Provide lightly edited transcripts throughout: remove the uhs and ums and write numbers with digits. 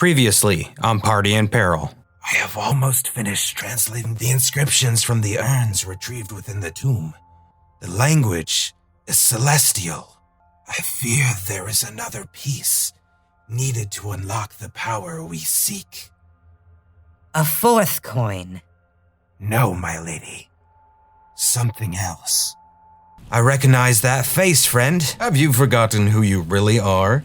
Previously on Party in Peril. I have almost finished translating the inscriptions from the urns retrieved within the tomb. The language is celestial. I fear there is another piece needed to unlock the power we seek. A fourth coin. No, my lady. Something else. I recognize that face, friend. Have you forgotten who you really are,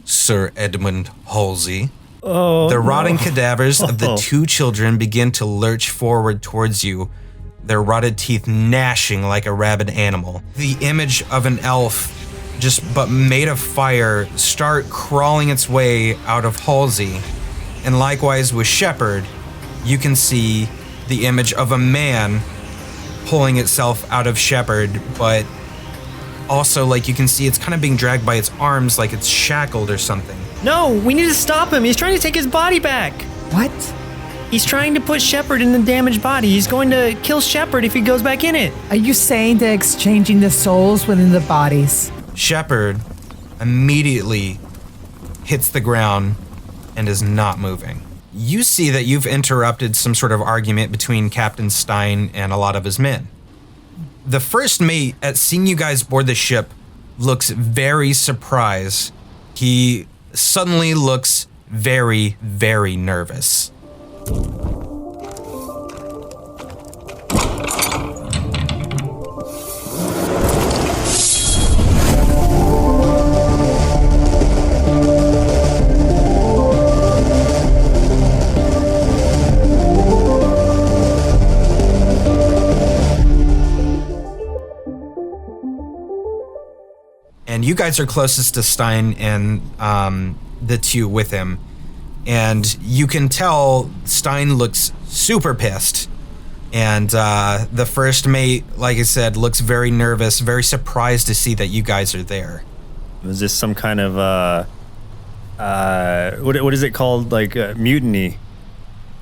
Sir Edmund Halsey? The rotting cadavers of the two children begin to lurch forward towards you, their rotted teeth gnashing like a rabid animal. The image of an elf, but made of fire, start crawling its way out of Halsey. And likewise with Sheppard, you can see the image of a man pulling itself out of Sheppard, but also you can see it's kind of being dragged by its arms like it's shackled or something. No, we need to stop him. He's trying to take his body back. What? He's trying to put Sheppard in the damaged body. He's going to kill Sheppard if he goes back in it. Are you saying they're exchanging the souls within the bodies? Sheppard immediately hits the ground and is not moving. You see that you've interrupted some sort of argument between Captain Stein and a lot of his men. The first mate, at seeing you guys board the ship, looks very surprised. He suddenly looks very, very nervous. And you guys are closest to Stein and the two with him. And you can tell Stein looks super pissed. And the first mate, like I said, looks very nervous, very surprised to see that you guys are there. Was this some kind of, what is it called? Mutiny,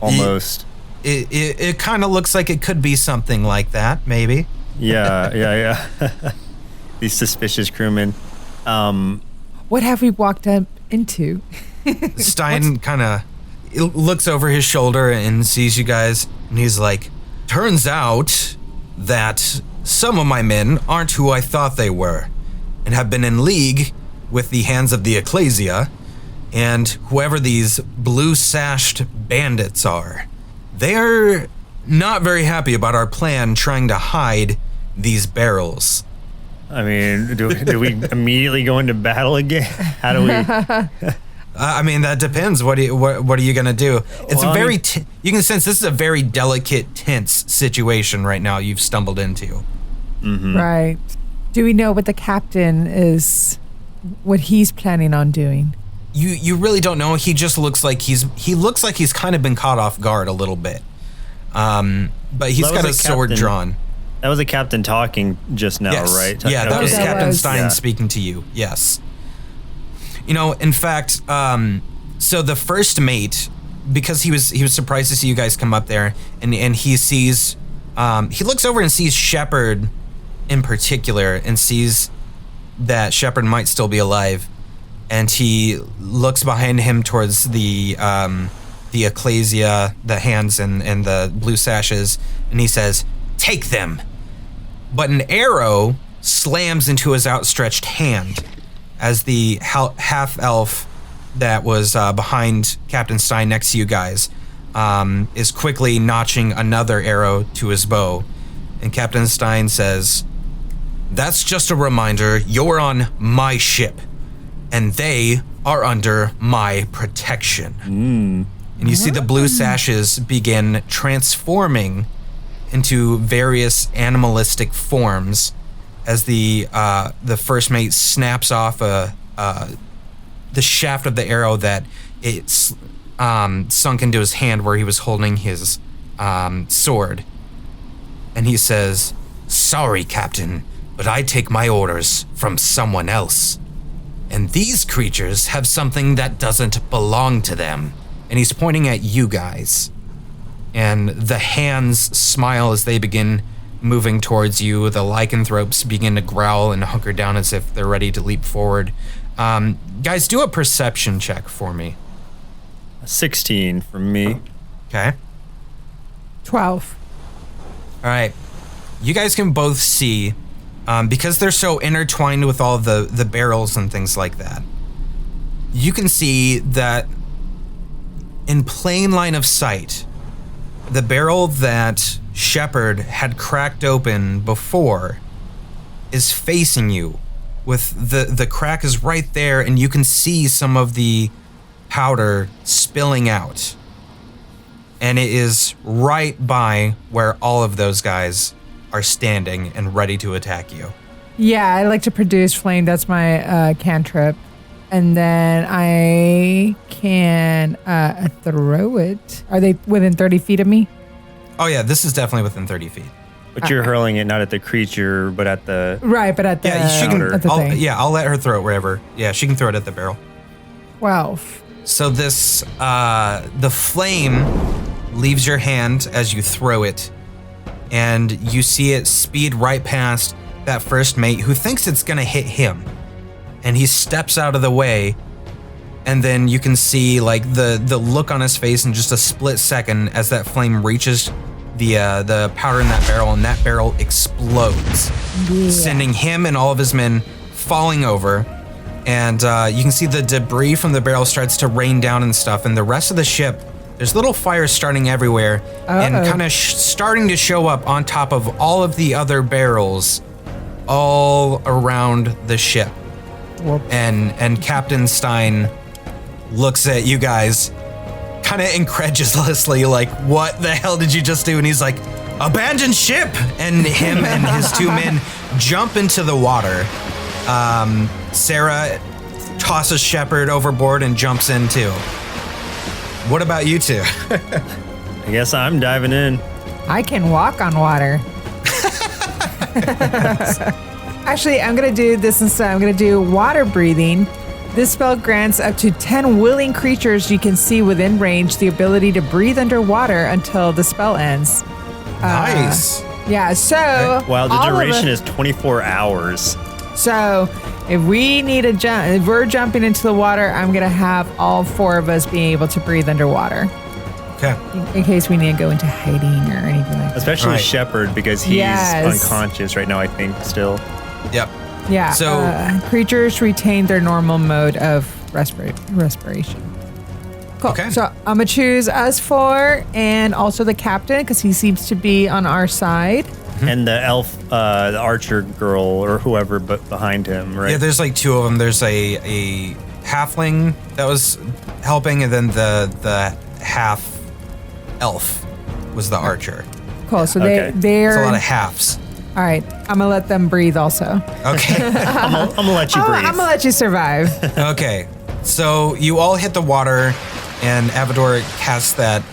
almost. It kind of looks like it could be something like that, maybe. Yeah. These suspicious crewmen. What have we walked up into? Stein kind of looks over his shoulder and sees you guys, and he's like, turns out that some of my men aren't who I thought they were, and have been in league with the hands of the Ecclesia, and whoever these blue-sashed bandits are. They're not very happy about our plan trying to hide these barrels. I mean, do we immediately go into battle again? How do we? I mean, that depends. What are you gonna do? It's you can sense this is a very delicate, tense situation right now. You've stumbled into. Mm-hmm. Right. Do we know what the captain is? What he's planning on doing? You really don't know. He just looks like he's kind of been caught off guard a little bit. But he's got a sword drawn. That was the captain talking just now, yes. right? Yeah, that was Captain Stein speaking to you. Yes. In fact, so the first mate, because he was surprised to see you guys come up there, and he sees, he looks over and sees Sheppard in particular, and sees that Sheppard might still be alive, and he looks behind him towards the Ecclesia, the hands and the blue sashes, and he says, "Take them." But an arrow slams into his outstretched hand as the half-elf that was behind Captain Stein next to you guys is quickly notching another arrow to his bow. And Captain Stein says, "That's just a reminder you're on my ship, and they are under my protection." And you see the blue sashes begin transforming into various animalistic forms as the first mate snaps off the shaft of the arrow that it's sunk into his hand where he was holding his sword. And he says, "Sorry, Captain, but I take my orders from someone else. And these creatures have something that doesn't belong to them." And he's pointing at you guys. And the hands smile as they begin moving towards you. The lycanthropes begin to growl and hunker down as if they're ready to leap forward. Guys, do a perception check for me. 16 from me. Okay. 12. All right. You guys can both see, because they're so intertwined with all the barrels and things like that, you can see that in plain line of sight, the barrel that Sheppard had cracked open before is facing you. With the crack is right there, and you can see some of the powder spilling out. And it is right by where all of those guys are standing and ready to attack you. Yeah, I like to produce flame. That's my cantrip. And then I can throw it. Are they within 30 feet of me? Oh yeah, this is definitely within 30 feet. But you're hurling it not at the creature, but at the... Right, but at the, Yeah, she can. at the thing. I'll let her throw it wherever. Yeah, she can throw it at the barrel. 12. So this, the flame leaves your hand as you throw it, and you see it speed right past that first mate who thinks it's gonna hit him, and he steps out of the way, and then you can see like the look on his face in just a split second as that flame reaches the powder in that barrel, and that barrel explodes, sending him and all of his men falling over. And you can see the debris from the barrel starts to rain down and stuff, and the rest of the ship, there's little fires starting everywhere and kind of starting to show up on top of all of the other barrels all around the ship. Whoops. And Captain Stein looks at you guys kind of incredulously like, what the hell did you just do? And he's like, abandon ship! And him and his two men jump into the water. Sarah tosses Sheppard overboard and jumps in too. What about you two? I guess I'm diving in. I can walk on water. Actually, I'm going to do this instead. I'm going to do water breathing. This spell grants up to 10 willing creatures you can see within range the ability to breathe underwater until the spell ends. Nice. Yeah, so... Wow, the duration is 24 hours. So, if we need a jump, if we're jumping into the water, I'm going to have all 4 of us being able to breathe underwater. Okay. In case we need to go into hiding or anything like that. Especially Right. Sheppard, because he's Yes. unconscious right now, I think, still. Yep. Yeah. So- creatures retain their normal mode of respiration. Cool. Okay. So I'm gonna choose us 4 and also the captain because he seems to be on our side. And the elf, the archer girl or whoever, but behind him, right? Yeah, there's like 2 of them. There's a halfling that was helping, and then the half elf was the archer. Cool. So Okay. they're It's a lot of halves. all right. I'm gonna let them breathe also. Okay. I'm gonna let you breathe. I'm gonna let you survive. Okay. So you all hit the water, and Avadore casts that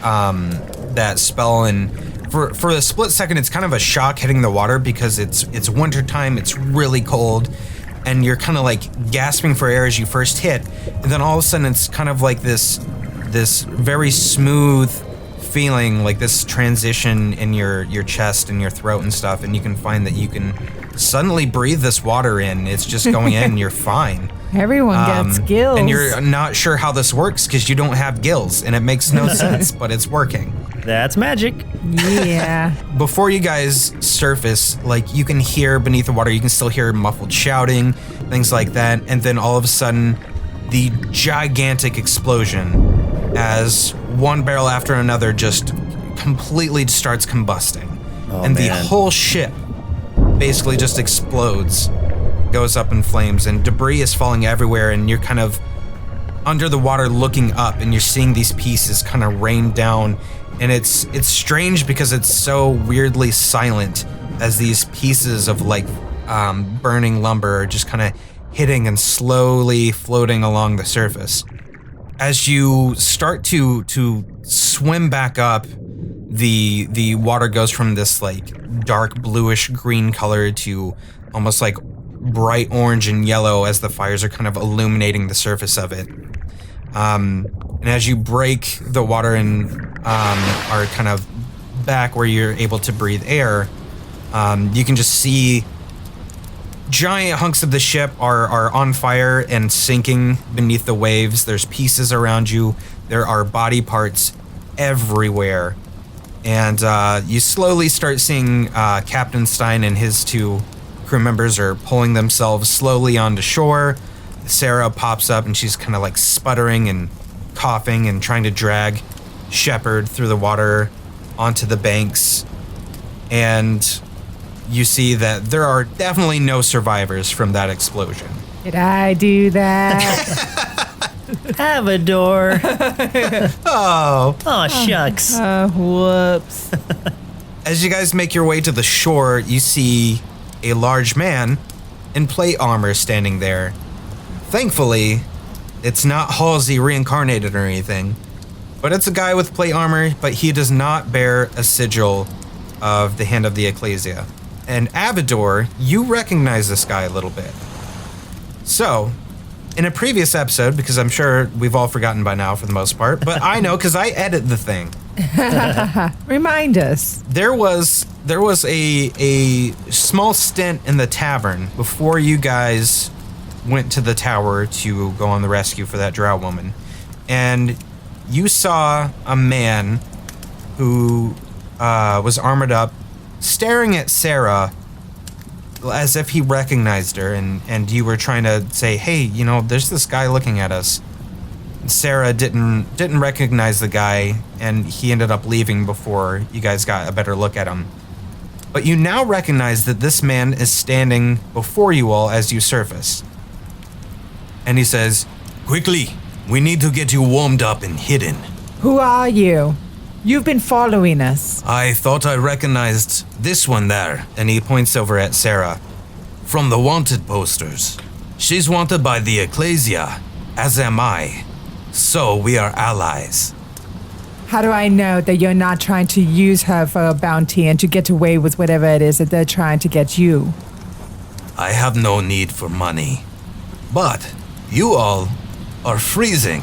that spell, and for a split second, it's kind of a shock hitting the water because it's wintertime, it's really cold, and you're kind of like gasping for air as you first hit, and then all of a sudden it's kind of like this very smooth feeling, like this transition in your chest and your throat and stuff, and you can find that you can suddenly breathe this water in. It's just going in, and you're fine. Everyone gets gills. And you're not sure how this works because you don't have gills, and it makes no sense, but it's working. That's magic. Yeah. Before you guys surface, like, you can hear beneath the water, you can still hear muffled shouting, things like that, and then all of a sudden, the gigantic explosion as one barrel after another just completely starts combusting. Oh, and the man. whole ship basically just explodes, goes up in flames, and debris is falling everywhere, and you're kind of under the water looking up, and you're seeing these pieces kind of rain down, and it's strange because it's so weirdly silent as these pieces of like burning lumber are just kind of hitting and slowly floating along the surface. As you start to swim back up, the water goes from this like dark bluish green color to almost like bright orange and yellow as the fires are kind of illuminating the surface of it. And as you break the water and are kind of back where you're able to breathe air, you can just see giant hunks of the ship are on fire and sinking beneath the waves. There's pieces around you There are body parts everywhere. And you slowly start seeing Captain Stein and his 2 crew members are pulling themselves slowly onto shore. Sarah pops up and she's kind of like sputtering and coughing and trying to drag Sheppard through the water onto the banks. And you see that there are definitely no survivors from that explosion. Did I do that? Avadore. Oh, Shucks. Whoops. As you guys make your way to the shore, you see a large man in plate armor standing there. Thankfully, it's not Halsey reincarnated or anything, but it's a guy with plate armor, but he does not bear a sigil of the Hand of the Ecclesia. And Avadore, you recognize this guy a little bit. So, in a previous episode, because I'm sure we've all forgotten by now for the most part, but I know because I edit the thing. Remind us. There was a small stint in the tavern before you guys went to the tower to go on the rescue for that drow woman. And you saw a man who was armored up, staring at Sarah as if he recognized her, and you were trying to say, hey, you know, there's this guy looking at us. Sarah didn't recognize the guy, and he ended up leaving before you guys got a better look at him. But you now recognize that this man is standing before you all as you surface. And he says, Quickly, we need to get you warmed up and hidden. Who are you? You've been following us. I thought I recognized this one there. and he points over at Sarah. From the wanted posters. She's wanted by the Ecclesia, as am I. So we are allies. How do I know that you're not trying to use her for a bounty and to get away with whatever it is that they're trying to get you? I have no need for money. But you all are freezing,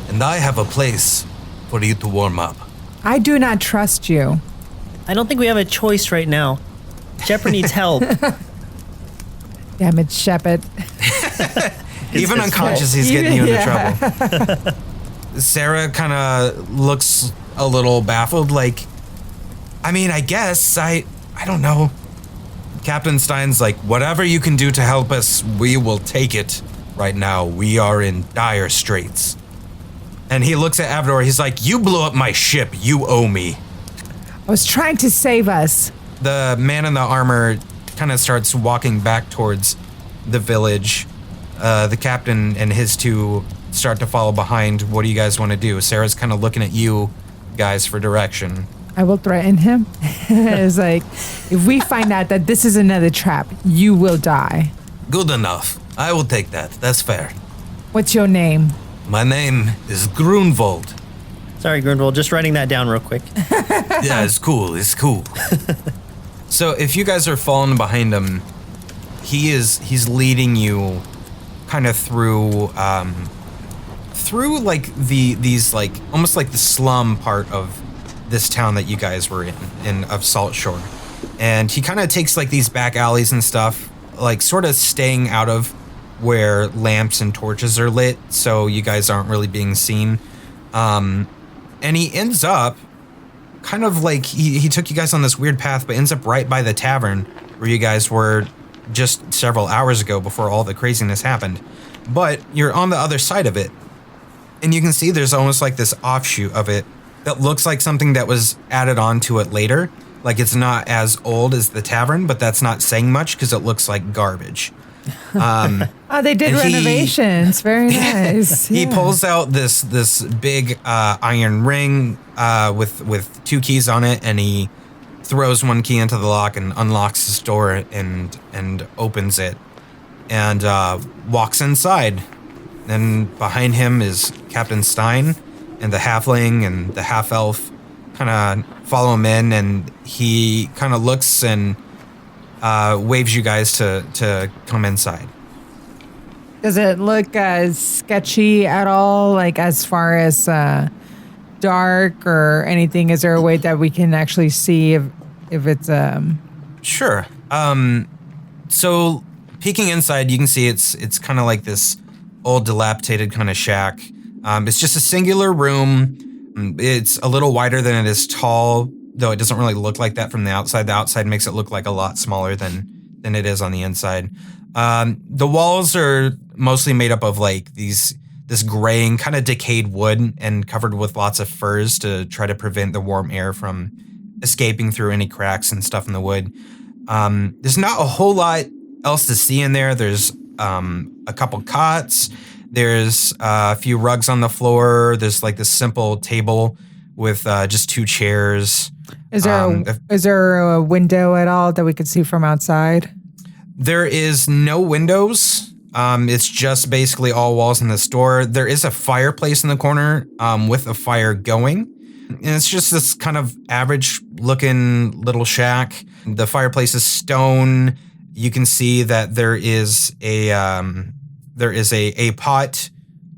and I have a place for you to warm up. I do not trust you. I don't think we have a choice right now. Sheppard needs help. Damn it, Sheppard. Even his unconscious, he's getting you into trouble. Sarah kind of looks a little baffled, like, I mean, I guess, I don't know. Captain Stein's like, whatever you can do to help us, we will take it. Right now, we are in dire straits. And he looks at Avadore, he's like, you blew up my ship, you owe me. I was trying to save us. The man in the armor kind of starts walking back towards the village. The captain and his 2 start to follow behind. What do you guys want to do? Sarah's kind of looking at you guys for direction. I will threaten him. It's like, if we find out that this is another trap, you will die. Good enough. I will take that. That's fair. What's your name? My name is Grunwald. Sorry, Grunwald, just writing that down real quick. Yeah, it's cool. It's cool. So if you guys are following behind him, he's leading you kind of through like these like almost like the slum part of this town that you guys were in of Salt Shore. And he kind of takes like these back alleys and stuff, like sort of staying out of where lamps and torches are lit, so you guys aren't really being seen. And he ends up kind of like he took you guys on this weird path, but ends up right by the tavern where you guys were just several hours ago before all the craziness happened. But you're on the other side of it, and you can see there's almost like this offshoot of it that looks like something that was added on to it later. Like it's not as old as the tavern, but that's not saying much because it looks like garbage. Oh, they did And renovations. Very nice. He Yeah. pulls out this big iron ring with 2 keys on it, and he throws one key into the lock and unlocks his door and opens it and walks inside. And behind him is Captain Stein and the halfling and the half elf kind of follow him in, and he kind of looks and waves you guys to come inside. Does it look sketchy at all? Like as far as dark or anything? Is there a way that we can actually see if it's Sure. So peeking inside, you can see it's kind of like this old dilapidated kind of shack. It's just a singular room. It's a little wider than it is tall, though it doesn't really look like that from the outside. The outside makes it look like a lot smaller than it is on the inside. The walls are mostly made up of like this graying, kind of decayed wood and covered with lots of furs to try to prevent the warm air from escaping through any cracks and stuff in the wood. There's not a whole lot else to see in there. There's a couple cots. There's a few rugs on the floor. There's like this simple table with just 2 chairs. Is there a window at all that we could see from outside? There is no windows. It's just basically all walls in the store. There is a fireplace in the corner with a fire going. And it's just this kind of average looking little shack. The fireplace is stone. You can see that there is a pot,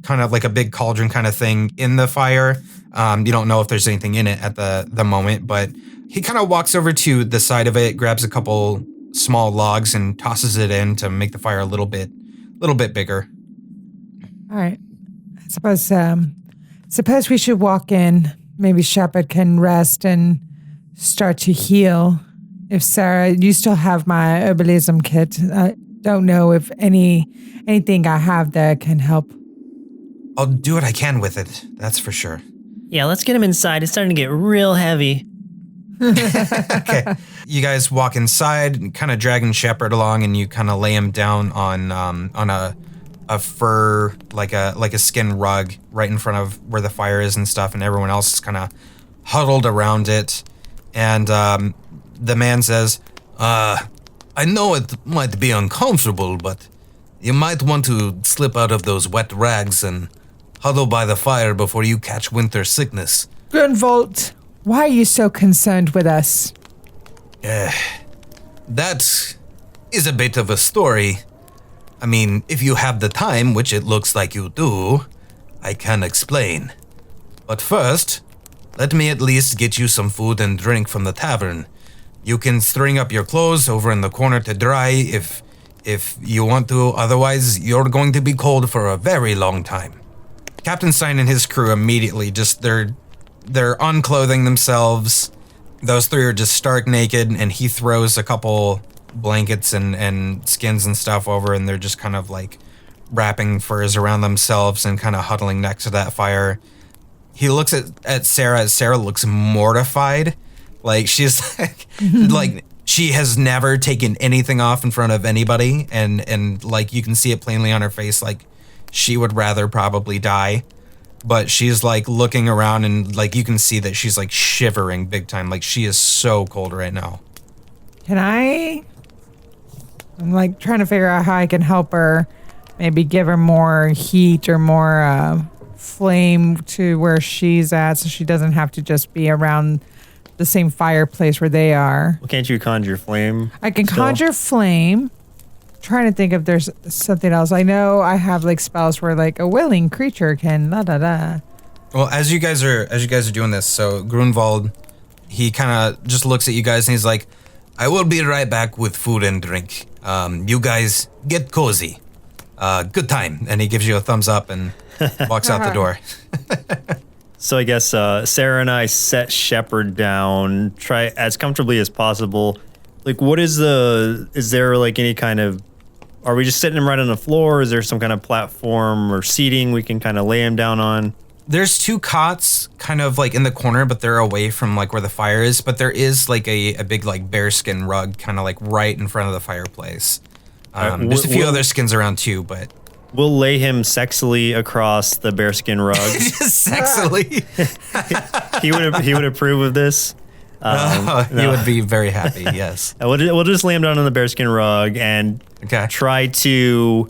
kind of like a big cauldron kind of thing in the fire. You don't know if there's anything in it at the moment, but he kind of walks over to the side of it, grabs a couple small logs and tosses it in to make the fire a little bit bigger. All right. I suppose we should walk in. Maybe Sheppard can rest and start to heal. If Sarah, you still have my herbalism kit. I don't know if anything I have there can help. I'll do what I can with it. That's for sure. Yeah, let's get him inside. It's starting to get real heavy. Okay. You guys walk inside, kind of dragging Sheppard along, and you kind of lay him down on a fur, like a skin rug right in front of where the fire is and stuff, and everyone else is kind of huddled around it. And the man says, I know it might be uncomfortable, but you might want to slip out of those wet rags and huddle by the fire before you catch winter sickness. Grunwald, why are you so concerned with us? That is a bit of a story. I mean, if you have the time, which it looks like you do, I can explain. But first, let me at least get you some food and drink from the tavern. You can string up your clothes over in the corner to dry if you want to, otherwise you're going to be cold for a very long time. Captain Stein and his crew immediately they're unclothing themselves. Those 3 are just stark naked, and he throws a couple blankets and skins and stuff over, and they're just kind of like wrapping furs around themselves and kind of huddling next to that fire. He looks at Sarah. Sarah looks mortified. Like she's like she has never taken anything off in front of anybody, and like you can see it plainly on her face, like she would rather probably die. But she's like looking around, and like you can see that she's like shivering big time. Like she is so cold right now. I'm like trying to figure out how I can help her. Maybe give her more heat or more flame to where she's at, so she doesn't have to just be around the same fireplace where they are. Well, can't you conjure flame? I can conjure flame. Trying to think if there's something else. I know I have like spells where like a willing creature can la da da. Well, as you guys are doing this, so Grunwald, he kind of just looks at you guys and he's like, I will be right back with food and drink. You guys get cozy. Good time. and he gives you a thumbs up and walks out the door. So I guess Sarah and I set Sheppard down, try as comfortably as possible. Like, is there like any kind of, are we just sitting him right on the floor? Is there some kind of platform or seating we can kind of lay him down on? There's 2 cots kind of like in the corner, but they're away from like where the fire is. But there is like a big like bearskin rug kind of like right in front of the fireplace. There's a few other skins around too, but we'll lay him sexily across the bearskin rug. Sexily? He would approve of this. He would be very happy, yes. We'll just lay him down on the bearskin rug and try to,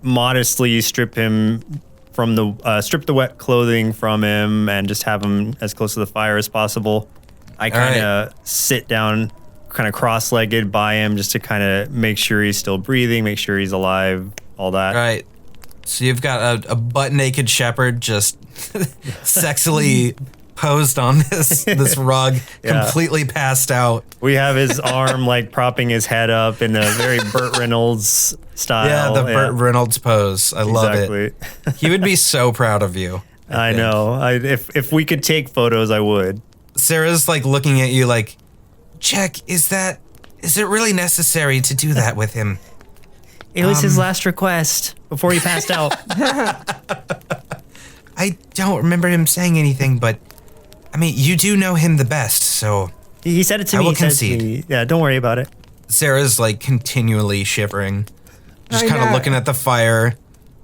modestly strip him from strip the wet clothing from him and just have him as close to the fire as possible. I kind of sit down, kind of cross-legged by him just to kind of make sure he's still breathing, make sure he's alive, all that. All right. So you've got a butt-naked Sheppard just sexily posed on this rug, completely passed out. We have his arm like propping his head up in a very Burt Reynolds style. Yeah, the Burt Reynolds pose. I love it. He would be so proud of you. I know. If we could take photos, I would. Sarah's like looking at you like, Jack, is it really necessary to do that with him? It was his last request before he passed out. I don't remember him saying anything, but I mean, you do know him the best, so He said it to me. I will He said it to concede. me. Yeah, don't worry about it. Sarah's like continually shivering, just kind of looking at the fire,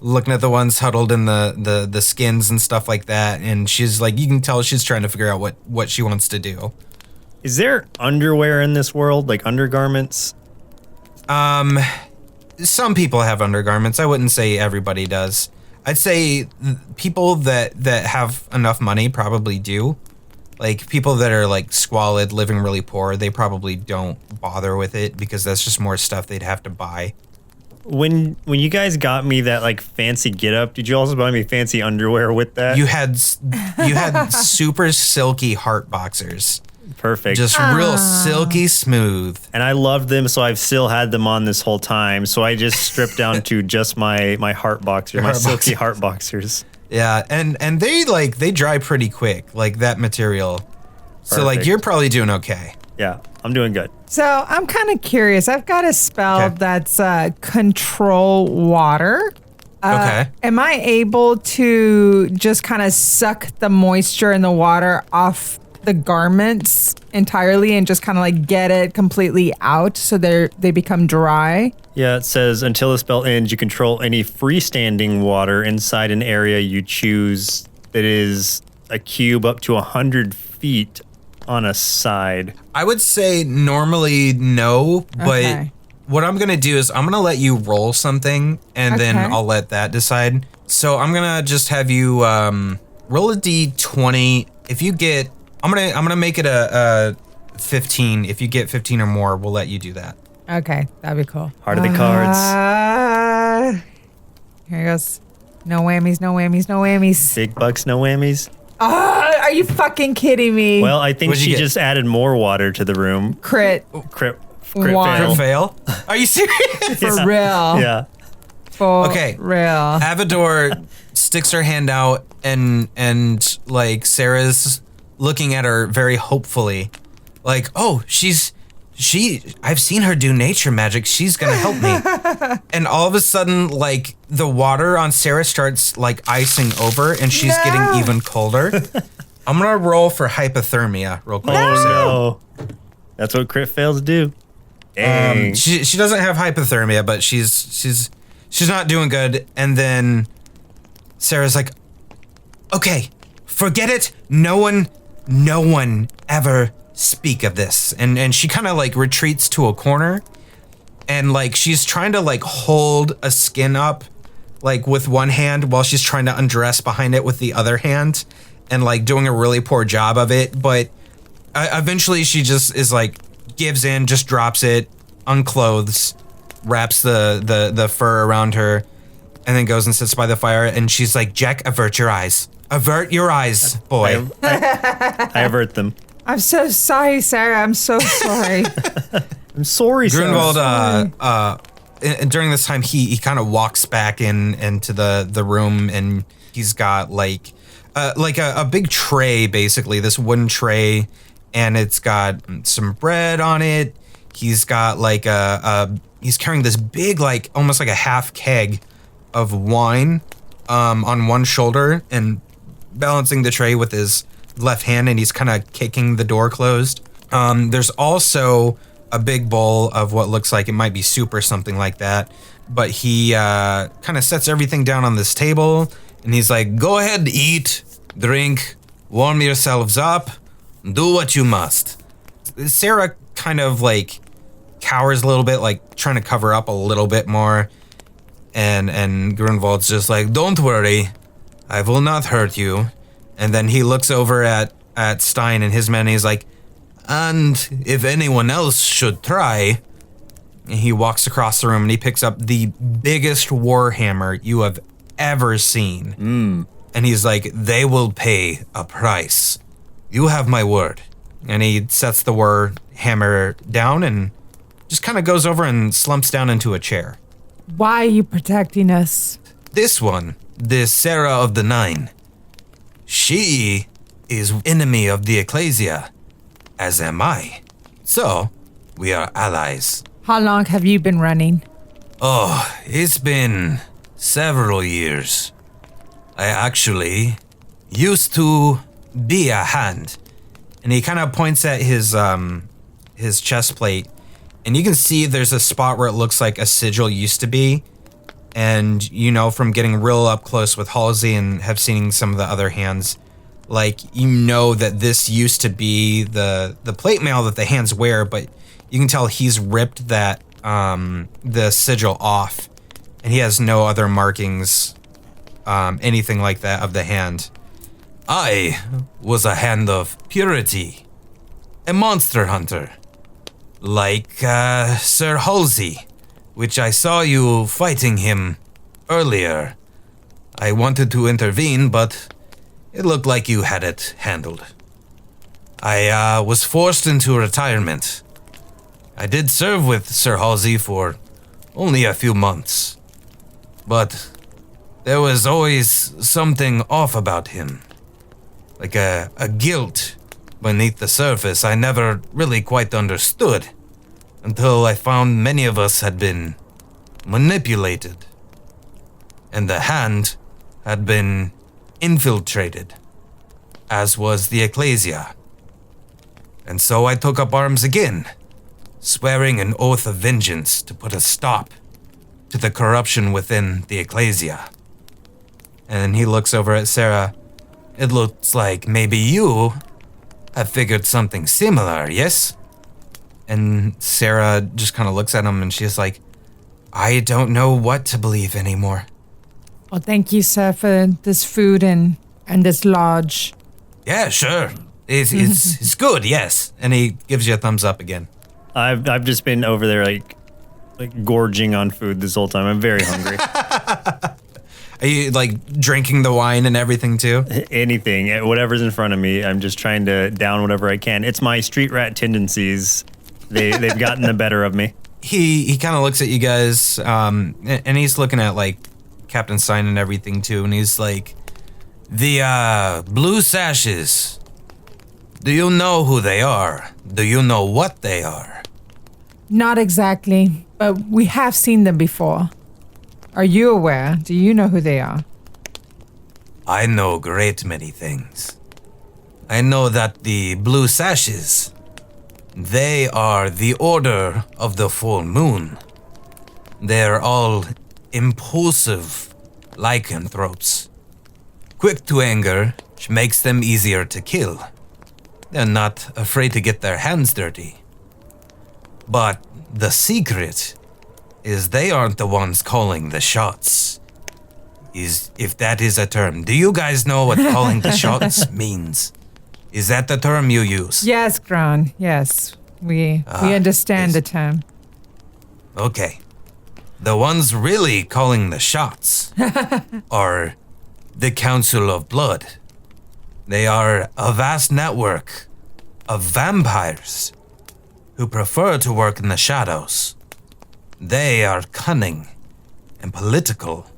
looking at the ones huddled in the skins and stuff like that, and she's like, you can tell she's trying to figure out what she wants to do. Is there underwear in this world, like undergarments? Some people have undergarments. I wouldn't say everybody does. I'd say people that have enough money probably do. Like people that are like squalid, living really poor, they probably don't bother with it because that's just more stuff they'd have to buy. When you guys got me that like fancy getup, did you also buy me fancy underwear with that? You had super silky heart boxers. Perfect. Just real silky smooth. And I loved them, so I've still had them on this whole time. So I just stripped down to just my heart boxers, my silky heart boxers. Yeah, and they dry pretty quick, like that material. So like Perfect. you're probably doing okay. Yeah, I'm doing good. So I'm kind of curious. I've got a spell that's control water. Okay. Am I able to just kind of suck the moisture in the water off the garments entirely and just kind of like get it completely out so they become dry? Yeah, it says until the spell ends, you control any freestanding water inside an area you choose that is a cube up to 100 feet on a side. I would say normally no, but what I'm going to do is I'm going to let you roll something and then I'll let that decide. So I'm going to just have you roll a d20. If you get, I'm going to make it a 15. If you get 15 or more, we'll let you do that. Okay, that'd be cool. Heart of the cards. Here he goes. No whammies, no whammies, no whammies. Big bucks, no whammies. Are you fucking kidding me? Well, I think she just added more water to the room. Crit. Crit One. fail. Fail? Are you serious? For real. Yeah. For Okay. real. Avadore sticks her hand out and like Sarah's looking at her very hopefully. Like, oh, I've seen her do nature magic. She's gonna help me. And all of a sudden, like the water on Sarah starts like icing over and she's getting even colder. I'm gonna roll for hypothermia real quick. Oh no. That's what crit fails do. Dang. She doesn't have hypothermia, but she's not doing good. And then Sarah's like, okay, forget it. No one ever speak of this. And she kind of like retreats to a corner and like she's trying to like hold a skin up like with one hand while she's trying to undress behind it with the other hand and like doing a really poor job of it. But eventually she just is like gives in, just drops it, unclothes, wraps the fur around her, and then goes and sits by the fire. And she's like, Jack, avert your eyes. Avert your eyes, boy. I avert them. I'm so sorry, Sarah. I'm so sorry. I'm sorry, Grunwald, Sarah. during this time, he kind of walks back into the room, and he's got like a big tray, basically, this wooden tray, and it's got some bread on it. He's got like he's carrying this big, like almost like a half keg of wine on one shoulder and balancing the tray with his left hand, and he's kind of kicking the door closed. There's also a big bowl of what looks like it might be soup or something like that, but he kind of sets everything down on this table, and he's like, go ahead, eat, drink, warm yourselves up, do what you must. Sarah kind of like cowers a little bit, like trying to cover up a little bit more, and Grunwald's just like, don't worry, I will not hurt you. And then he looks over at Stein and his men, and he's like, and if anyone else should try, and he walks across the room and he picks up the biggest warhammer you have ever seen. And he's like, they will pay a price You have my word. And he sets the word hammer down and just kind of goes over and slumps down into a chair. Why are you protecting us? This one, the Sarah of the Nine, she is enemy of the Ecclesia, as am I. So, we are allies. How long have you been running? Oh, it's been several years. I actually used to be a hand. And he kind of points at his chest plate, and you can see there's a spot where it looks like a sigil used to be. And you know from getting real up close with Halsey and have seen some of the other hands, like you know that this used to be the plate mail that the hands wear, but you can tell he's ripped that the sigil off, and he has no other markings, anything like that of the hand. I was a hand of purity, a monster hunter, like Sir Halsey, which I saw you fighting him earlier. I wanted to intervene, but it looked like you had it handled. I was forced into retirement. I did serve with Sir Halsey for only a few months, but there was always something off about him. Like a guilt beneath the surface I never really quite understood until I found many of us had been manipulated, and the hand had been infiltrated, as was the Ecclesia. And so I took up arms again, swearing an oath of vengeance to put a stop to the corruption within the Ecclesia. And he looks over at Sarah. It looks like maybe you have figured something similar, yes? And Sarah just kind of looks at him and she's like, I don't know what to believe anymore. Well, thank you, sir, for this food and this lodge. Yeah, sure. It's good, yes. And he gives you a thumbs up again. I've just been over there like gorging on food this whole time. I'm very hungry. Are you like drinking the wine and everything too? Anything, whatever's in front of me. I'm just trying to down whatever I can. It's my street rat tendencies. They've gotten the better of me. He kind of looks at you guys, and he's looking at like Captain Stein and everything too, and he's like, the blue sashes. Do you know who they are? Do you know what they are? Not exactly, but we have seen them before. Are you aware? Do you know who they are? I know a great many things. I know that the blue sashes, they are the Order of the Full Moon. They're all impulsive lycanthropes. Quick to anger, which makes them easier to kill. They're not afraid to get their hands dirty. But the secret is they aren't the ones calling the shots. If that is a term. Do you guys know what calling the shots means? Is that the term you use? Yes, Gran. Yes. We understand the term. Okay. The ones really calling the shots are the Council of Blood. They are a vast network of vampires who prefer to work in the shadows. They are cunning and political,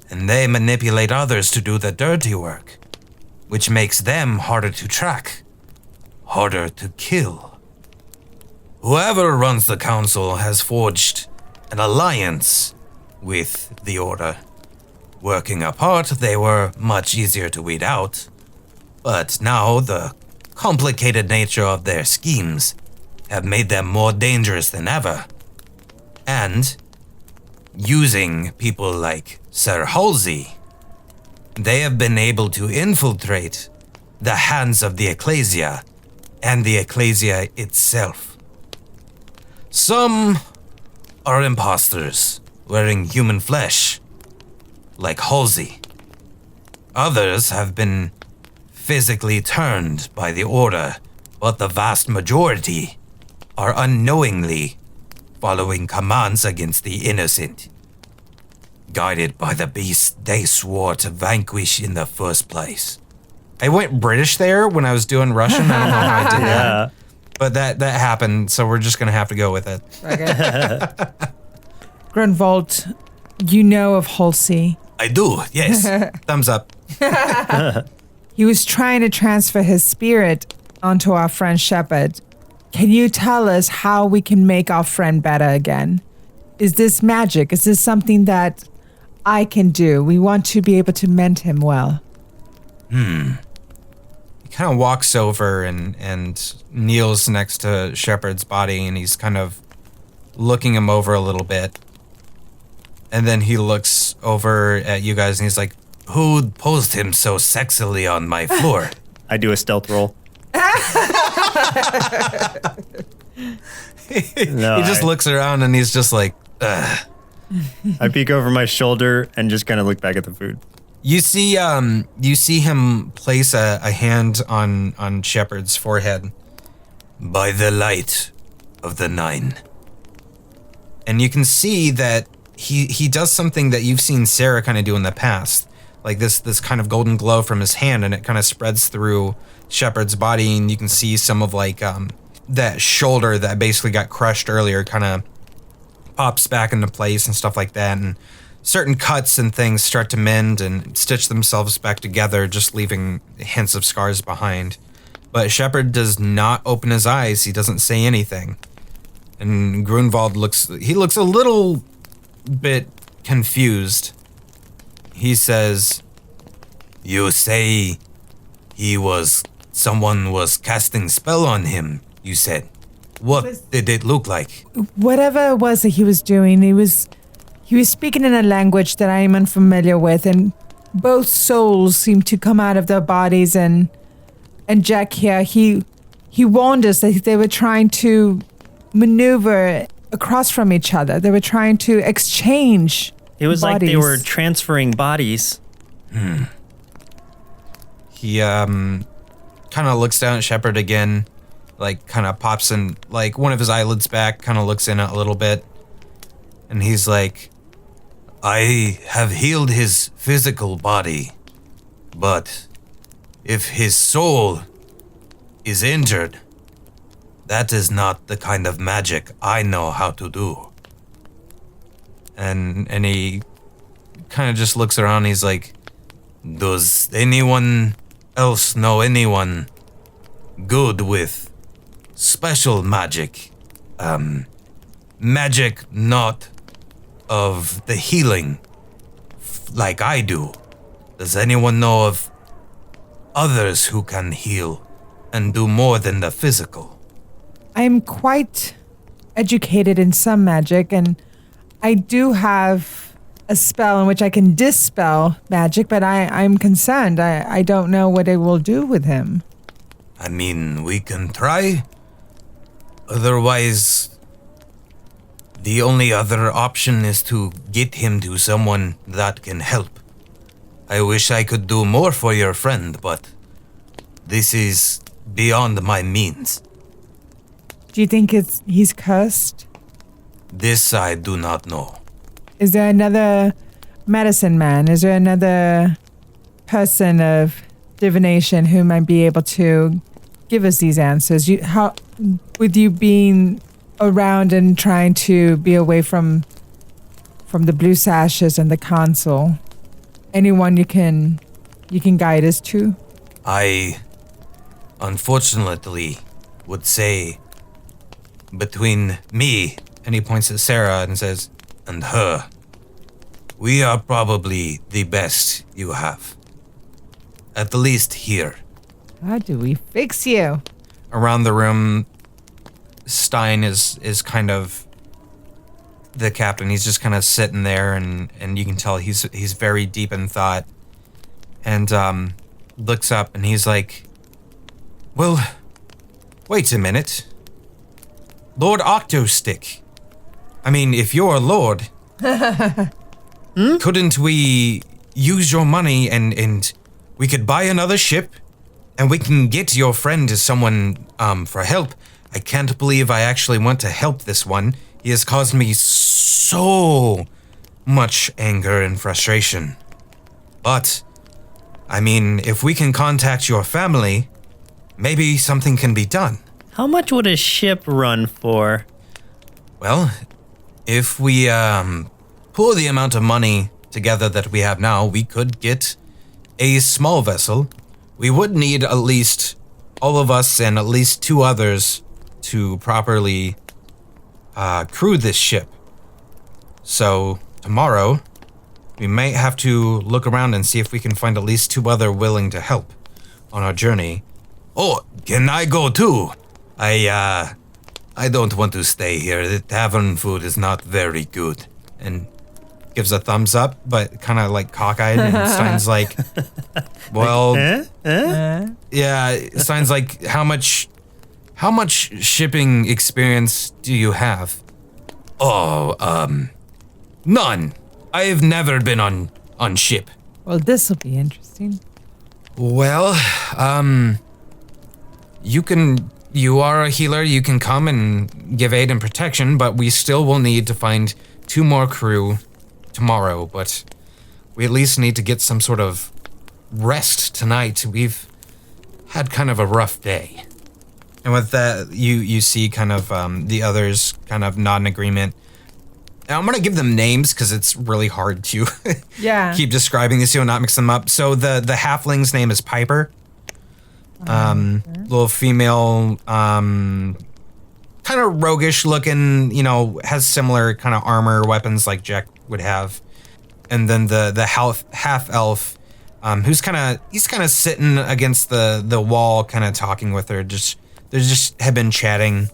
and they manipulate others to do the dirty work, which makes them harder to track, harder to kill. Whoever runs the council has forged an alliance with the Order. Working apart, they were much easier to weed out, but now the complicated nature of their schemes have made them more dangerous than ever. And, using people like Sir Halsey, they have been able to infiltrate the hands of the Ecclesia and the Ecclesia itself. Some are imposters wearing human flesh, like Halsey. Others have been physically turned by the Order, but the vast majority are unknowingly following commands against the innocent, guided by the beast they swore to vanquish in the first place. I went British there when I was doing Russian. I don't know how I did that. But that happened, so we're just going to have to go with it. Okay. Grunwald, you know of Halsey. I do, yes. Thumbs up. He was trying to transfer his spirit onto our friend Sheppard. Can you tell us how we can make our friend better again? Is this magic? Is this something that I can do? We want to be able to mend him well. He kind of walks over and kneels next to Sheppard's body, and he's kind of looking him over a little bit. And then he looks over at you guys and he's like, Who posed him so sexily on my floor? I do a stealth roll. he just looks around and he's just like, ugh. I peek over my shoulder and just kind of look back at the food. You see him place a hand on Sheppard's forehead. By the light of the 9. And you can see that he does something that you've seen Sarah kind of do in the past. Like this kind of golden glow from his hand, and it kind of spreads through Sheppard's body, and you can see some of like that shoulder that basically got crushed earlier kind of pops back into place and stuff like that, and certain cuts and things start to mend and stitch themselves back together, just leaving hints of scars behind. But Sheppard does not open his eyes. He doesn't say anything. And Grunwald looks a little bit confused. He says, You say someone was casting spell on him, you said. What did it look like? Whatever it was that he was doing, he was speaking in a language that I am unfamiliar with, and both souls seemed to come out of their bodies, and Jack here, he warned us that they were trying to maneuver across from each other. They were trying to exchange It was bodies. like they were transferring bodies. He kind of looks down at Sheppard again, like kind of pops in, like one of his eyelids back, kind of looks in a little bit, and he's like, I have healed his physical body, but if his soul is injured, that is not the kind of magic I know how to do. And he kind of just looks around. He's like, Does anyone else know anyone good with special magic? Magic not of the healing like I do. Does anyone know of others who can heal and do more than the physical? I'm quite educated in some magic, and I do have a spell in which I can dispel magic, but I'm concerned. I don't know what it will do with him. I mean, we can try. Otherwise, the only other option is to get him to someone that can help. I wish I could do more for your friend, but this is beyond my means. Do you think he's cursed? This I do not know. Is there another medicine man? Is there another person of divination who might be able to give us these answers? With you being around and trying to be away from the blue sashes and the console, anyone you can guide us to? I, unfortunately, would say between me, and he points at Sarah and says, and her, we are probably the best you have. At the least here. How do we fix you? Around the room, Stein is kind of the captain. He's just kind of sitting there, and you can tell he's very deep in thought. And looks up and he's like, well, wait a minute. Lord Octostick. I mean, if you're a lord, couldn't we use your money and we could buy another ship and we can get your friend to someone for help? I can't believe I actually want to help this one. He has caused me so much anger and frustration. But I mean, if we can contact your family, maybe something can be done. How much would a ship run for? Well, if we pool the amount of money together that we have now, we could get a small vessel. We would need at least all of us and at least 2 others to properly crew this ship. So tomorrow, we might have to look around and see if we can find at least 2 other willing to help on our journey. Oh, can I go too? I don't want to stay here. The tavern food is not very good. And gives a thumbs up, but kind of like cockeyed. And Stein's like, well, yeah. Stein's like, how much shipping experience do you have? Oh, none. I've never been on ship. Well, this will be interesting. Well, you are a healer, you can come and give aid and protection, but we still will need to find 2 more crew tomorrow, but we at least need to get some sort of rest tonight. We've had kind of a rough day. And with that, you see kind of the others kind of nod in agreement. And I'm gonna give them names because it's really hard to keep describing these, so not mix them up. So the halfling's name is Piper. Little female, kind of roguish looking, has similar kind of armor, weapons like Jack would have. And then the half elf, he's kind of sitting against the wall, kind of talking with her. They just have been chatting,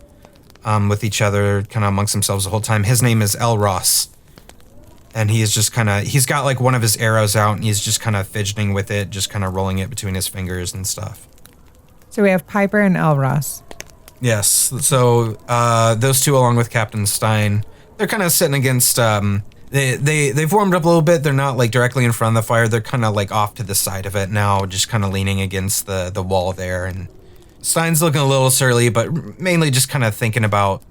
with each other, kind of amongst themselves the whole time. His name is Elros. And he is just he's got like one of his arrows out and he's just kind of fidgeting with it, just kind of rolling it between his fingers and stuff. So we have Piper and Elros. Yes. So those 2, along with Captain Stein, they're kind of sitting against. They've warmed up a little bit. They're not like directly in front of the fire. They're kind of like off to the side of it now, just kind of leaning against the wall there. And Stein's looking a little surly, but mainly just kind of thinking about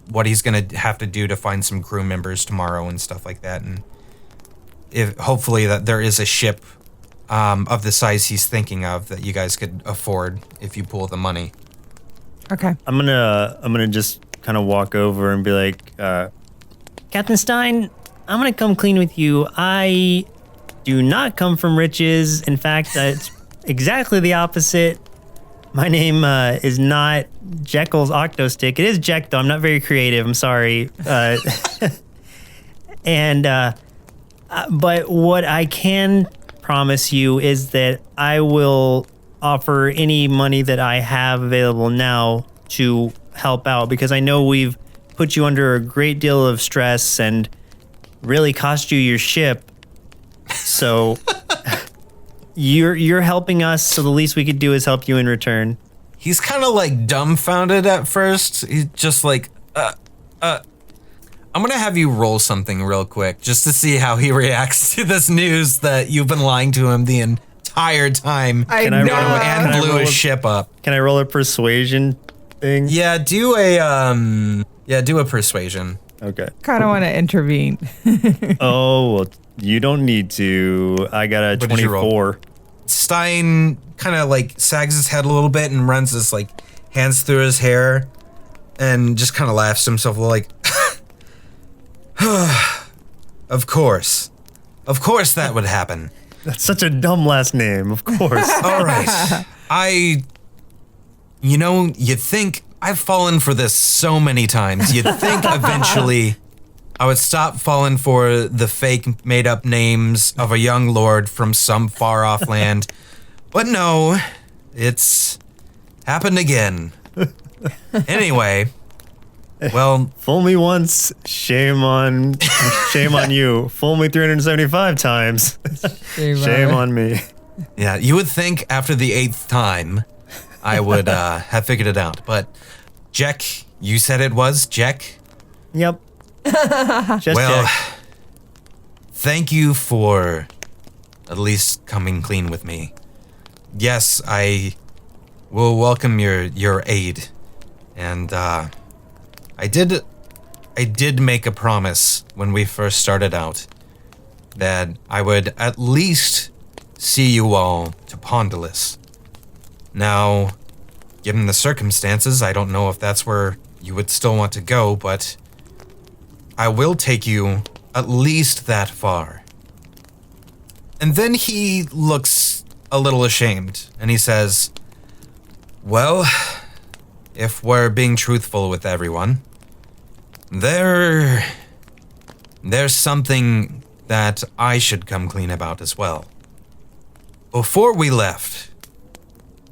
what he's gonna have to do to find some crew members tomorrow and stuff like that. And if hopefully that there is a ship of the size he's thinking of that you guys could afford if you pool the money. Okay. I'm gonna just kind of walk over and be like, Captain Stein, I'm gonna come clean with you. I do not come from riches. In fact, it's exactly the opposite. My name is not Jekyll's Octostick. It is Jack, though. I'm not very creative. I'm sorry. But what I can promise you is that I will offer any money that I have available now to help out, because I know we've put you under a great deal of stress and really cost you your ship. So you're helping us, so the least we could do is help you in return. He's kind of like dumbfounded at first. He's just like, I'm gonna have you roll something real quick just to see how he reacts to this news that you've been lying to him the entire time. And blew his ship up. Can I roll a persuasion thing? Yeah, do a persuasion. Okay. Kind of want to intervene. Oh, well, you don't need to. I got a 24. Stein kind of like sags his head a little bit and runs his like hands through his hair and just kind of laughs to himself like, Of course that would happen. That's such a dumb last name, of course. All right. You'd think I've fallen for this so many times. You'd think eventually I would stop falling for the fake made up names of a young lord from some far off land. But no, it's happened again. Anyway, well, fool me once, shame on you. Fool me 375 times. Shame on me. Yeah, you would think after the 8th time I would have figured it out. But Jack, you said it was Jack? Yep. Jack. Thank you for at least coming clean with me. Yes, I will welcome your aid. And I did make a promise when we first started out that I would at least see you all to Pondalus. Now, given the circumstances, I don't know if that's where you would still want to go, but I will take you at least that far. And then he looks a little ashamed, and he says, well, if we're being truthful with everyone, there's something that I should come clean about as well. Before we left,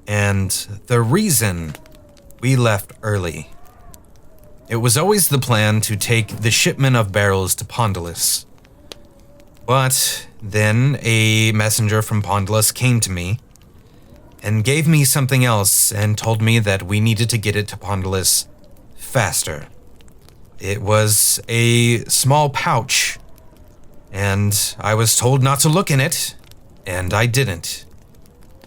and the reason we left early, it was always the plan to take the shipment of barrels to Pondalus. But then a messenger from Pondalus came to me and gave me something else and told me that we needed to get it to Pondalus faster. It was a small pouch, and I was told not to look in it, and I didn't.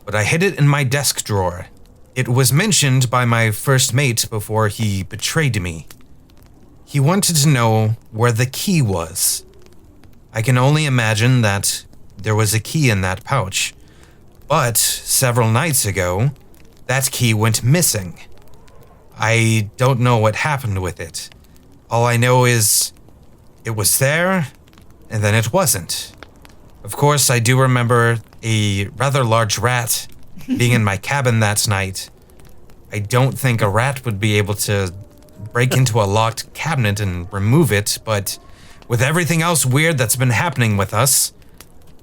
But I hid it in my desk drawer. It was mentioned by my first mate before he betrayed me. He wanted to know where the key was. I can only imagine that there was a key in that pouch. But several nights ago, that key went missing. I don't know what happened with it. All I know is it was there, and then it wasn't. Of course, I do remember a rather large rat being in my cabin that night. I don't think a rat would be able to break into a locked cabinet and remove it, but with everything else weird that's been happening with us,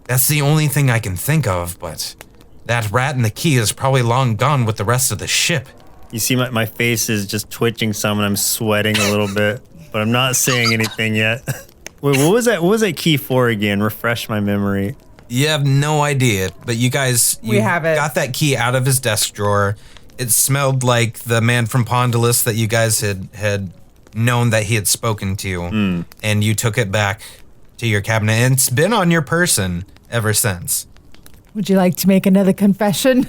that's the only thing I can think of, but that rat and the key is probably long gone with the rest of the ship. You see my face is just twitching some and I'm sweating a little bit, but I'm not saying anything yet. Wait, what was that key for again? Refresh my memory. You have no idea, but you guys We have it. got that key out of his desk drawer. It smelled like the man from Pondalus that you guys had known that he had spoken to, and you took it back to your cabinet, and it's been on your person ever since. Would you like to make another confession?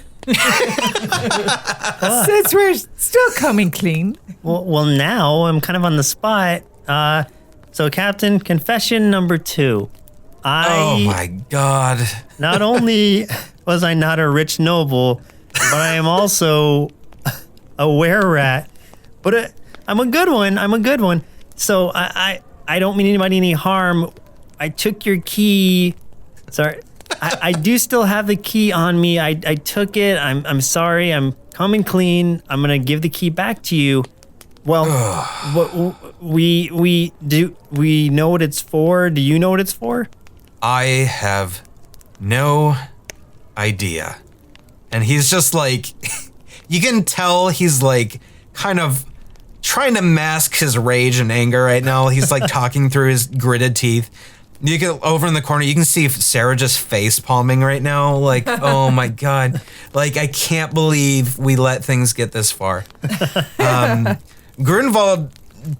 Since we're still coming clean. Well, now I'm kind of on the spot. So, Captain, confession number 2. Oh my God. Not only was I not a rich noble, but I am also a were-rat. But I'm a good one. So I don't mean anybody any harm. I took your key. Sorry. I do still have the key on me. I took it. I'm sorry. I'm coming clean. I'm going to give the key back to you. Well, we know what it's for. Do you know what it's for? I have no idea. And he's just like, you can tell he's like kind of trying to mask his rage and anger right now. He's like talking through his gritted teeth. You can, over in the corner, you can see Sarah just face palming right now. Like, oh my God. Like, I can't believe we let things get this far. Grunwald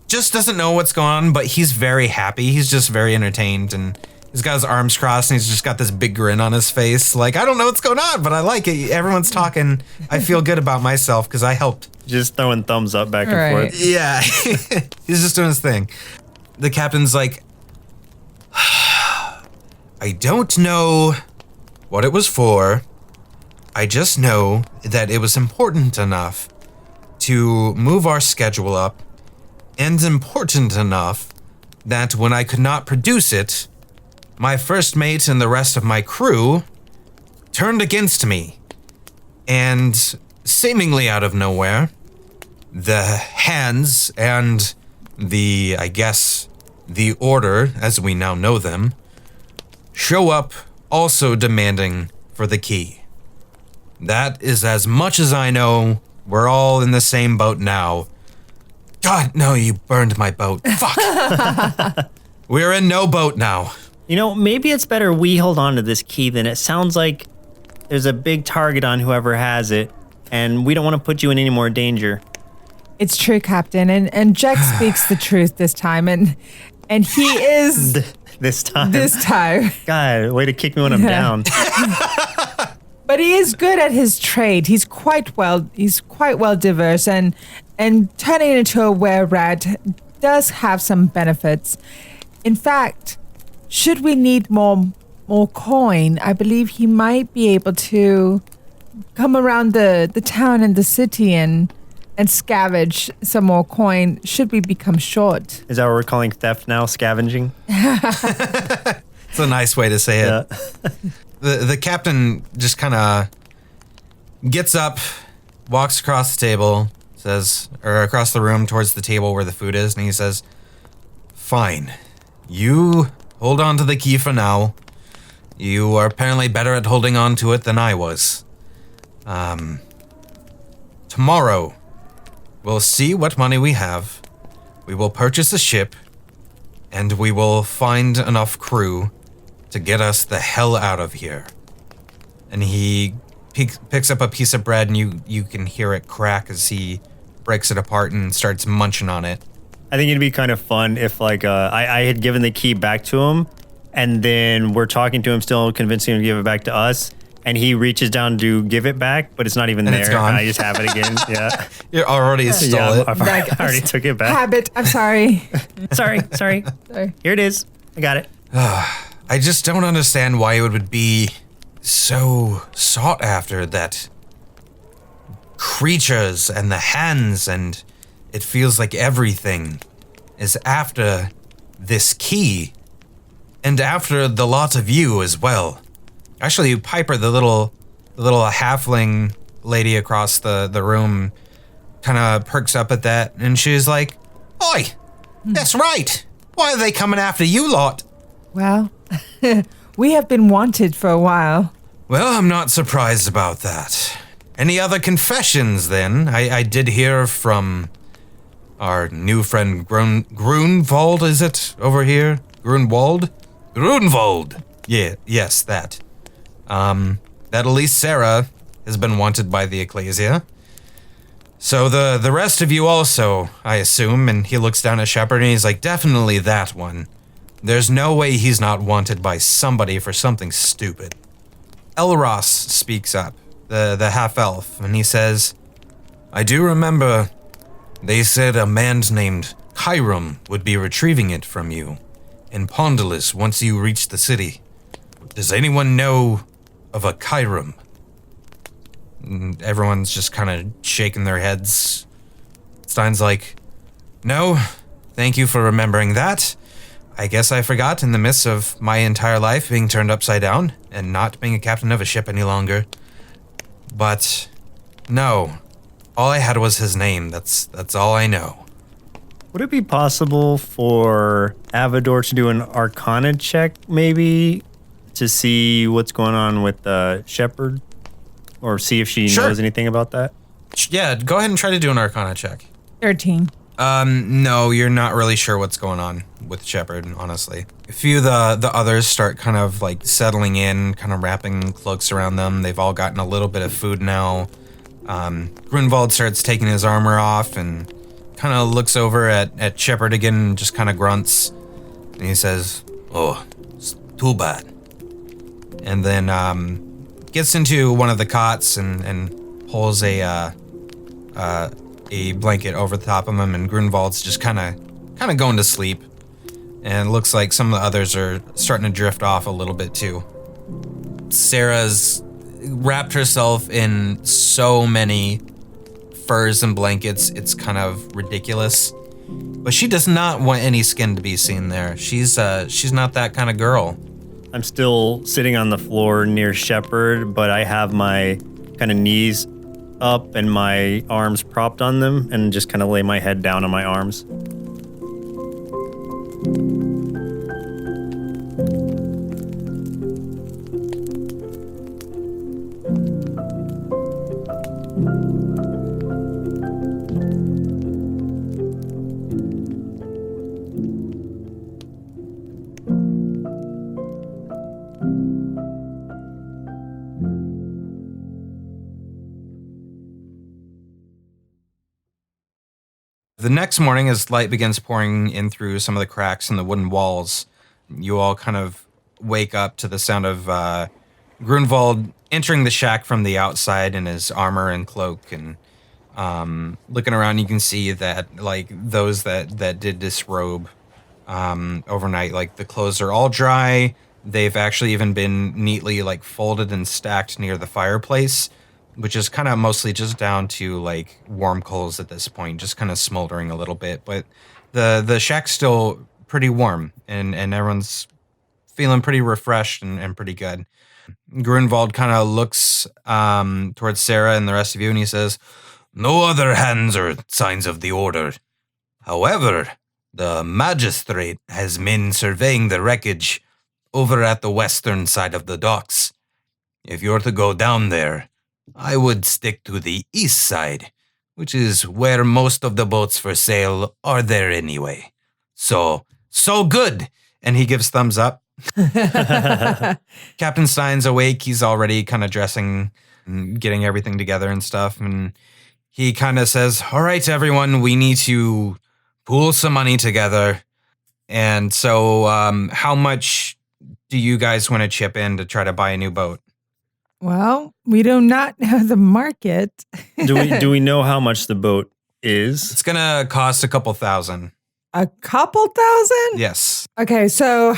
just doesn't know what's going on, but he's very happy. He's just very entertained, and he's got his arms crossed, and he's just got this big grin on his face. Like, I don't know what's going on, but I like it. Everyone's talking. I feel good about myself because I helped. Just throwing thumbs up back and forth. Yeah. He's just doing his thing. The captain's like, I don't know what it was for. I just know that it was important enough to move our schedule up, and important enough that when I could not produce it, my first mate and the rest of my crew turned against me. And seemingly out of nowhere, the hands and the order, as we now know them, show up also demanding for the key. That is as much as I know. We're all in the same boat now. God, no, you burned my boat. Fuck. We're in no boat now. You know, maybe it's better we hold on to this key then. It sounds like there's a big target on whoever has it, and we don't want to put you in any more danger. It's true, Captain, and Jack speaks the truth this time, and he is This time. God, way to kick me when I'm down. But he is good at his trade. He's quite well diverse, and turning into a were-rat does have some benefits. In fact, should we need more more coin, I believe he might be able to come around the town and the city and scavenge some more coin should we become short. Is that what we're calling theft now? Scavenging? It's a nice way to say it. Yeah. The captain just kind of gets up, walks across the table, or across the room towards the table where the food is, and he says, "Fine. You hold on to the key for now. You are apparently better at holding on to it than I was. Tomorrow, we'll see what money we have. We will purchase a ship, and we will find enough crew to get us the hell out of here." And he picks up a piece of bread, and you can hear it crack as he breaks it apart and starts munching on it. I think it'd be kind of fun if, like, I had given the key back to him, and then we're talking to him, still convincing him to give it back to us, and he reaches down to give it back, but it's not even there. It's gone. And I just have it again. Yeah. You already stole it. I already took it back. Habit. I'm sorry. Sorry. Here it is. I got it. I just don't understand why it would be so sought after, that creatures and the hands, and it feels like everything is after this key, and after the lot of you as well. Actually, Piper, the little halfling lady across the room, kind of perks up at that, and she's like, "Oi, that's right. Why are they coming after you lot?" Well, we have been wanted for a while. Well, I'm not surprised about that. Any other confessions, then? I did hear from our new friend Grunwald, is it, over here? Grunwald? Grunwald! Yeah, yes, that. That at least Sarah has been wanted by the Ecclesia. So the rest of you also, I assume, and he looks down at Sheppard and he's like, "Definitely that one. There's no way he's not wanted by somebody for something stupid." Elros speaks up, the half-elf, and he says, "I do remember they said a man named Chirum would be retrieving it from you in Pondalus once you reach the city. Does anyone know of a Chirum?" And everyone's just kind of shaking their heads. Stein's like, "No, thank you for remembering that. I guess I forgot in the midst of my entire life being turned upside down and not being a captain of a ship any longer. But no, all I had was his name. That's all I know." Would it be possible for Avadore to do an Arcana check, maybe, to see what's going on with Sheppard? Or see if she knows anything about that? Yeah, go ahead and try to do an Arcana check. 13. No, you're not really sure what's going on with Sheppard, honestly. A few of the others start kind of like settling in, kind of wrapping cloaks around them. They've all gotten a little bit of food now. Grunwald starts taking his armor off and kind of looks over at Sheppard again and just kind of grunts. And he says, "Oh, it's too bad." And then gets into one of the cots and pulls a blanket over the top of him, and Grunwald's just kind of going to sleep. And it looks like some of the others are starting to drift off a little bit too. Sarah's wrapped herself in so many furs and blankets, it's kind of ridiculous. But she does not want any skin to be seen there. She's not that kind of girl. I'm still sitting on the floor near Sheppard, but I have my kind of knees up and my arms propped on them, and just kind of lay my head down on my arms. The next morning, as light begins pouring in through some of the cracks in the wooden walls, you all kind of wake up to the sound of Grunwald entering the shack from the outside in his armor and cloak, and looking around, you can see that like those that did disrobe overnight, like the clothes are all dry, They've actually even been neatly like folded and stacked near the fireplace, which is kind of mostly just down to like warm coals at this point, just kind of smoldering a little bit. But the shack's still pretty warm, and everyone's feeling pretty refreshed and pretty good. Grunwald kind of looks towards Sarah and the rest of you, and he says, "No other hands or signs of the order. However, the magistrate has been surveying the wreckage over at the western side of the docks. If you're to go down there, I would stick to the east side, which is where most of the boats for sale are there anyway. So good." And he gives thumbs up. Captain Stein's awake. He's already kind of dressing and getting everything together and stuff. And he kind of says, "All right, everyone, we need to pool some money together." And so how much do you guys want to chip in to try to buy a new boat? Well, we do not know the market. Do we know how much the boat is? It's going to cost a couple thousand. A couple thousand? Yes. Okay, so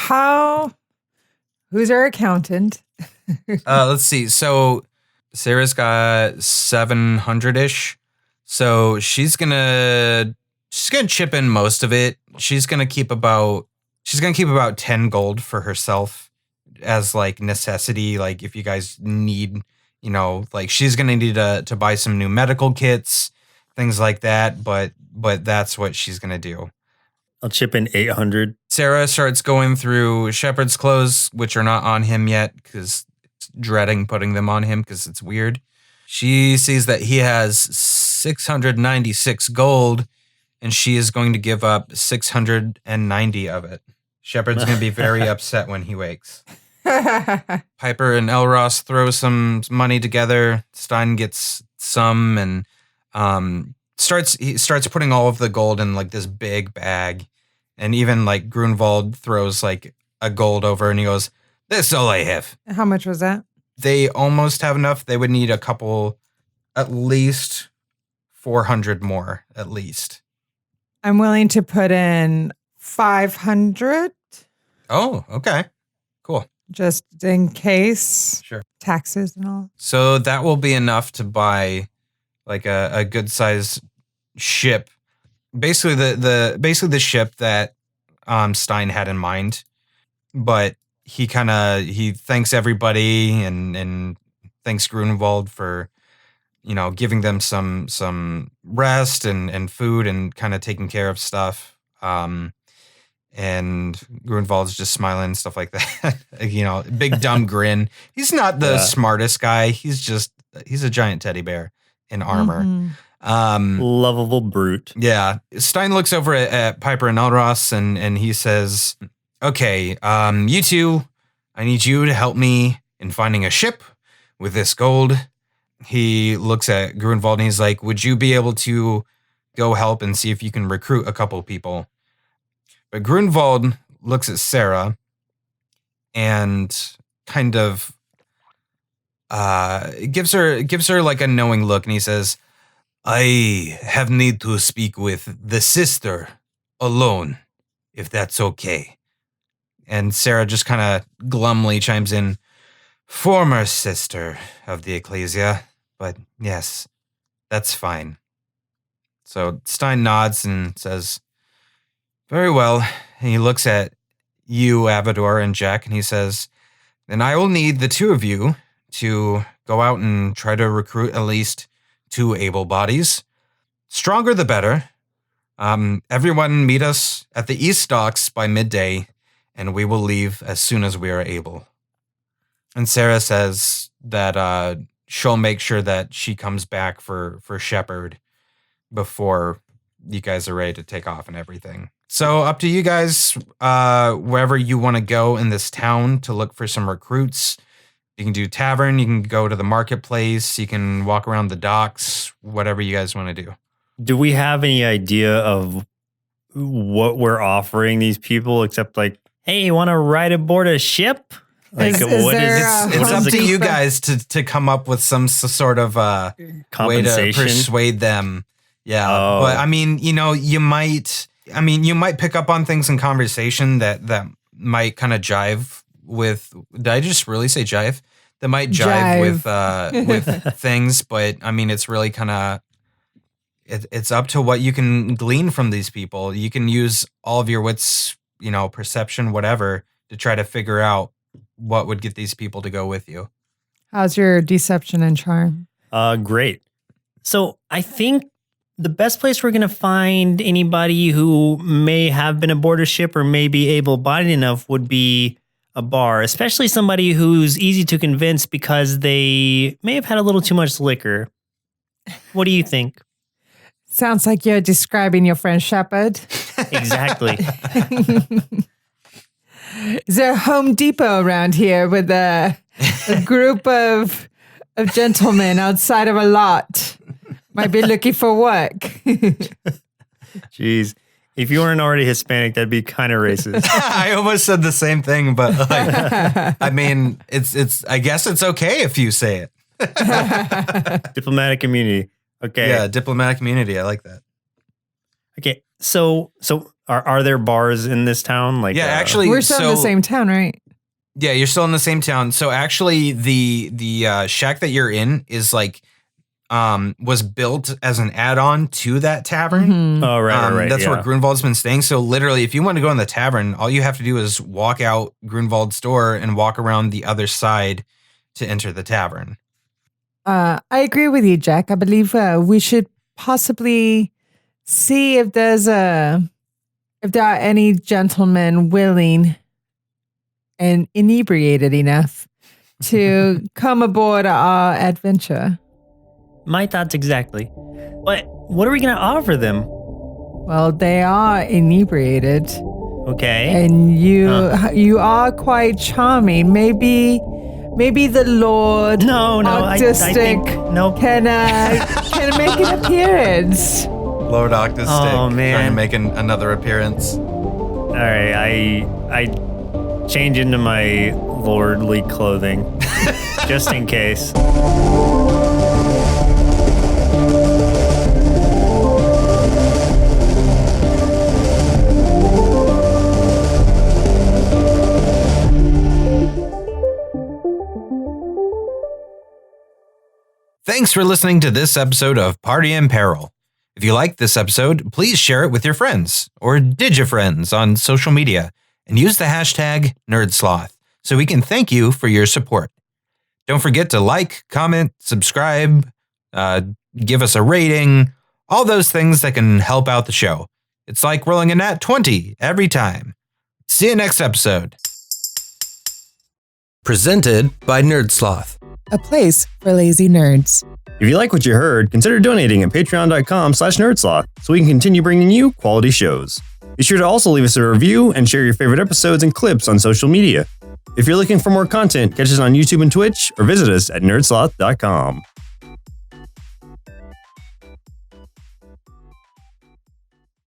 who's our accountant? Let's see. So Sarah's got 700-ish. So she's gonna chip in most of it. She's gonna keep about 10 gold for herself as like necessity. Like if you guys need, like she's gonna need to buy some new medical kits, things like that. But that's what she's gonna do. I'll chip in 800. Sarah starts going through Sheppard's clothes, which are not on him yet, because it's dreading putting them on him because it's weird. She sees that he has 696 gold, and she is going to give up 690 of it. Sheppard's going to be very upset when he wakes. Piper and Elros throw some money together. Stein gets some and he starts putting all of the gold in like this big bag. And even like Grunwald throws like a gold over and he goes, "This is all I have." How much was that? They almost have enough. They would need a couple, at least 400 more, at least. I'm willing to put in 500. Oh, okay. Cool. Just in case. Sure. Taxes and all. So that will be enough to buy like a good size ship. Basically the ship that Stein had in mind, but he thanks everybody and thanks Grunwald for giving them some rest and food and kind of taking care of stuff. And Grunwald's just smiling and stuff like that. Big dumb grin. He's not the smartest guy. He's a giant teddy bear in armor. Mm-hmm. Lovable brute. Yeah. Stein looks over at Piper and Elros and he says, "Okay, you two, I need you to help me in finding a ship with this gold." He looks at Grunwald and he's like, "Would you be able to go help and see if you can recruit a couple people?" But Grunwald looks at Sarah and kind of gives her like a knowing look, and he says, "I have need to speak with the sister alone, if that's okay." And Sarah just kind of glumly chimes in, "Former sister of the Ecclesia, but yes, that's fine." So Stein nods and says, "Very well." And he looks at you, Avadore, and Jack, and he says, "Then I will need the two of you to go out and try to recruit at least 2 able bodies. Stronger the better. Everyone meet us at the East Docks by midday, and we will leave as soon as we are able." And Sarah says that she'll make sure that she comes back for Sheppard before you guys are ready to take off and everything. So up to you guys, wherever you want to go in this town to look for some recruits. You can do tavern, you can go to the marketplace, you can walk around the docks, whatever you guys want to do. Do we have any idea of what we're offering these people except like, hey, you want to ride aboard a ship? Like, it's up to you guys to come up with some sort of way to persuade them. Yeah. Oh. But I mean, you might pick up on things in conversation that might kind of jive with. Did I just really say jive? That might jive. with things, but I mean, it's really kind of. It's up to what you can glean from these people. You can use all of your wits, perception, whatever, to try to figure out what would get these people to go with you. How's your deception and charm? Great. So I think the best place we're going to find anybody who may have been aboard a ship or may be able-bodied enough would be a bar, especially somebody who's easy to convince because they may have had a little too much liquor. What do you think? Sounds like you're describing your friend Sheppard. Exactly. Is there a Home Depot around here with a group of gentlemen outside of a lot? Might be looking for work. Jeez. If you weren't already Hispanic, that'd be kind of racist. I almost said the same thing, but I mean, it's. I guess it's okay if you say it. Diplomatic immunity. Okay. Yeah, diplomatic immunity. I like that. Okay. So are there bars in this town? Like, actually, we're still in the same town, right? Yeah, you're still in the same town. So actually, the shack that you're in is like. Was built as an add-on to that tavern. Mm-hmm. Oh, right. That's where Grunwald's been staying. So literally, if you want to go in the tavern, all you have to do is walk out Grunwald's door and walk around the other side to enter the tavern. I agree with you, Jack. I believe we should possibly see if there are any gentlemen willing and inebriated enough to come aboard our adventure. My thoughts exactly. But what are we going to offer them? Well, they are inebriated. Okay. And you are quite charming. Maybe the Lord Octastic can make an appearance. Lord Octastic trying to make another appearance. All right, I change into my lordly clothing just in case. Thanks for listening to this episode of Party in Peril. If you liked this episode, please share it with your friends or digifriends on social media and use the hashtag NerdSloth so we can thank you for your support. Don't forget to like, comment, subscribe, give us a rating, all those things that can help out the show. It's like rolling a nat 20 every time. See you next episode. Presented by NerdSloth. A place for lazy nerds. If you like what you heard, consider donating at patreon.com/nerdsloth so we can continue bringing you quality shows. Be sure to also leave us a review and share your favorite episodes and clips on social media. If you're looking for more content, catch us on YouTube and Twitch or visit us at nerdsloth.com.